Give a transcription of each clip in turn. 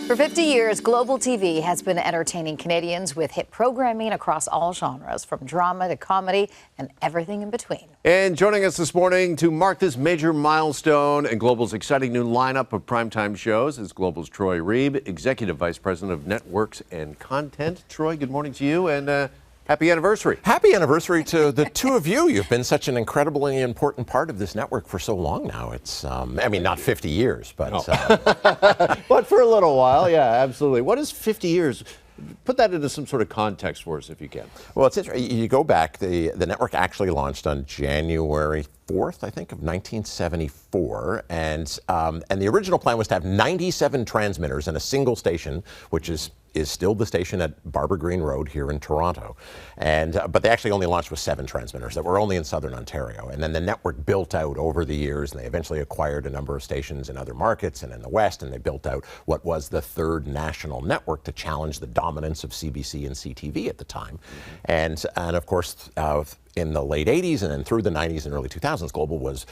For 50 years, Global TV has been entertaining Canadians with hit programming across all genres, from drama to comedy and everything in between. And joining us this morning to mark this major milestone and Global's exciting new lineup of primetime shows is Global's Troy Reeb, Executive Vice President of Networks and Content. Troy, good morning to you, and happy anniversary. Happy anniversary to the two of you. You've been such an incredibly important part of this network for so long now. It's, I mean, not 50 years, but... But for a little while, yeah, absolutely. What is 50 years? Put that into some sort of context for us, if you can. Well, it's interesting. You go back, the network actually launched on January 4th, I think, of 1974, and the original plan was to have 97 transmitters in a single station, which is still the station at Barber Green Road here in Toronto. But they actually only launched with 7 transmitters that were only in southern Ontario. And then the network built out over the years, and they eventually acquired a number of stations in other markets and in the West, and they built out what was the third national network to challenge the dominance of CBC and CTV at the time. And of course, in the late 80s and then through the 90s and early 2000s, Global was,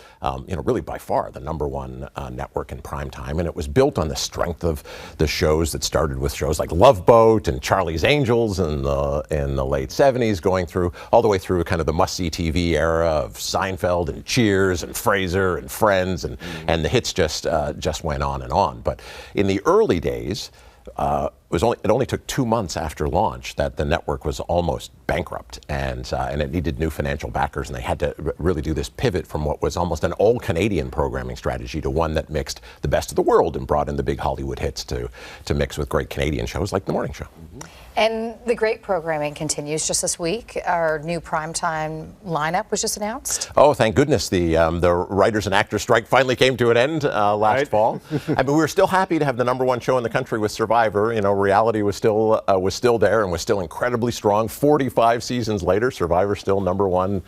really by far the #1 network in prime time, and it was built on the strength of the shows that started with shows like Love Boat and Charlie's Angels in the late 70s, going through all the way through kind of the must-see TV era of Seinfeld and Cheers and Frasier and Friends, and the hits just went on and on. But in the early days, it only took 2 months after launch that the network was almost bankrupt, and it needed new financial backers, and they had to really do this pivot from what was almost an all-Canadian programming strategy to one that mixed the best of the world and brought in the big Hollywood hits to mix with great Canadian shows like The Morning Show. And the great programming continues just this week. Our new primetime lineup was just announced. Oh, thank goodness. The writers and actors strike finally came to an end last fall. I mean, we were still happy to have the #1 show in the country with Survivor. You know, reality was still there and was still incredibly strong. 45 seasons later, Survivor still #1,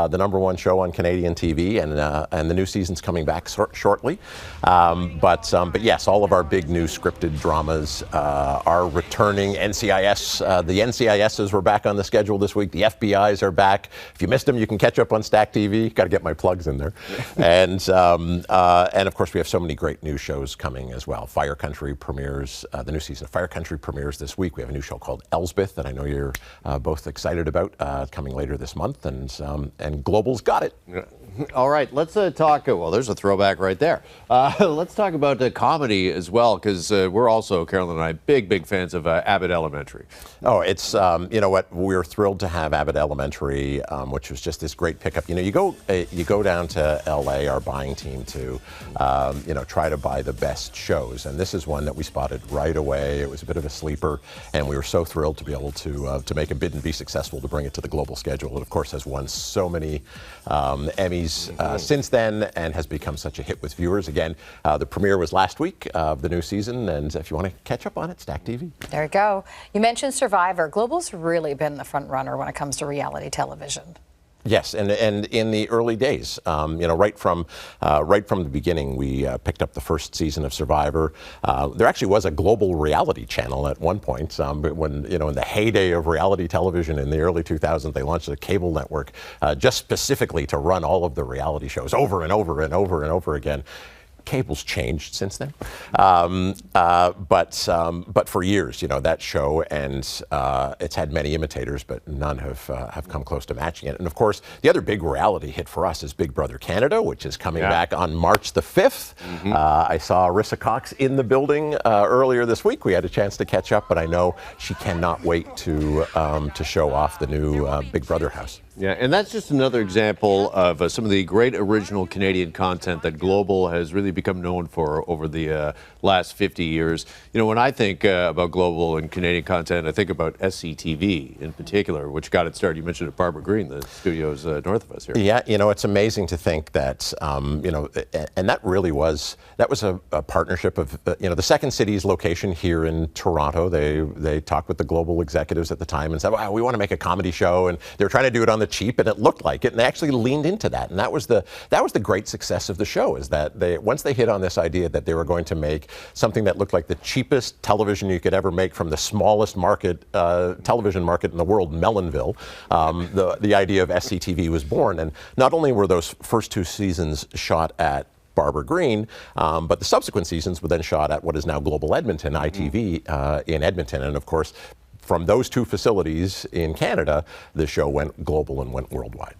the #1 show on Canadian TV, and the new season's coming back shortly. But yes, all of our big new scripted dramas are returning. NCIS. The NCISs were back on the schedule this week. The FBIs are back. If you missed them, you can catch up on Stack TV. Got to get my plugs in there. And of course, we have so many great new shows coming as well. Fire Country premieres. The new season of Fire Country premieres this week. We have a new show called Elsbeth that I know you're both excited about, coming later this month. And Global's got it. All right, let's talk. Well, there's a throwback right there. Let's talk about comedy as well, because we're also, Carolyn and I, big fans of Abbott Elementary. Oh, it's, you know what, we're thrilled to have Abbott Elementary, which was just this great pickup. You know, you go down to LA, our buying team, to, try to buy the best shows. And this is one that we spotted right away. It was a bit of a sleeper, and we were so thrilled to be able to make a bid and be successful to bring it to the Global schedule. It, of course, has won so many Emmys since then and has become such a hit with viewers. Again, the premiere was last week of the new season, and if you want to catch up on it, Stack TV. There you go. You mentioned Survivor. Global's really been the front runner when it comes to reality television. Yes, and in the early days, right from the beginning, we picked up the first season of Survivor. There actually was a global reality channel at one point. When in the heyday of reality television in the early 2000s, they launched a cable network just specifically to run all of the reality shows over and over and over and over again. Cable's changed since then, but for years, that show, and it's had many imitators, but none have come close to matching it. And of course, the other big reality hit for us is Big Brother Canada, which is coming back on March the 5th. I saw Arissa Cox in the building earlier this week. We had a chance to catch up, but I know she cannot wait to show off the new Big Brother house. Yeah, and that's just another example of some of the great original Canadian content that Global has really become known for over the last 50 years. You know, when I think about Global and Canadian content, I think about SCTV in particular, which got its start. You mentioned at Barber Green, the studios north of us here. Yeah, it's amazing to think that, and that really was, a partnership of, the Second City's location here in Toronto. They talked with the Global executives at the time and said, wow, we want to make a comedy show, and they were trying to do it on the cheap, and it looked like it, and they actually leaned into that, and that was the great success of the show, is that once they hit on this idea that they were going to make something that looked like the cheapest television you could ever make from the smallest television market in the world, Mellonville, the idea of SCTV was born. And not only were those first 2 seasons shot at Barbara Green. But the subsequent seasons were then shot at what is now Global Edmonton, ITV in Edmonton. And of course, from those two facilities in Canada, the show went global and went worldwide.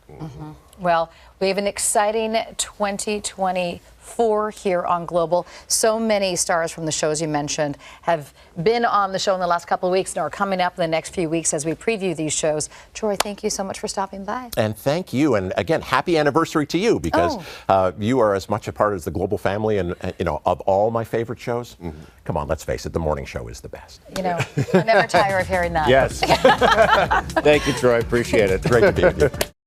Well, we have an exciting 2024 here on Global. So many stars from the shows you mentioned have been on the show in the last couple of weeks and are coming up in the next few weeks as we preview these shows. Troy, thank you so much for stopping by. And thank you. And again, happy anniversary to you, because you are as much a part as the Global family. And, you know, of all my favorite shows, come on, let's face it, the morning show is the best. You know, I never tire of hearing that. Yes. Thank you, Troy. Appreciate it. Great to be with you.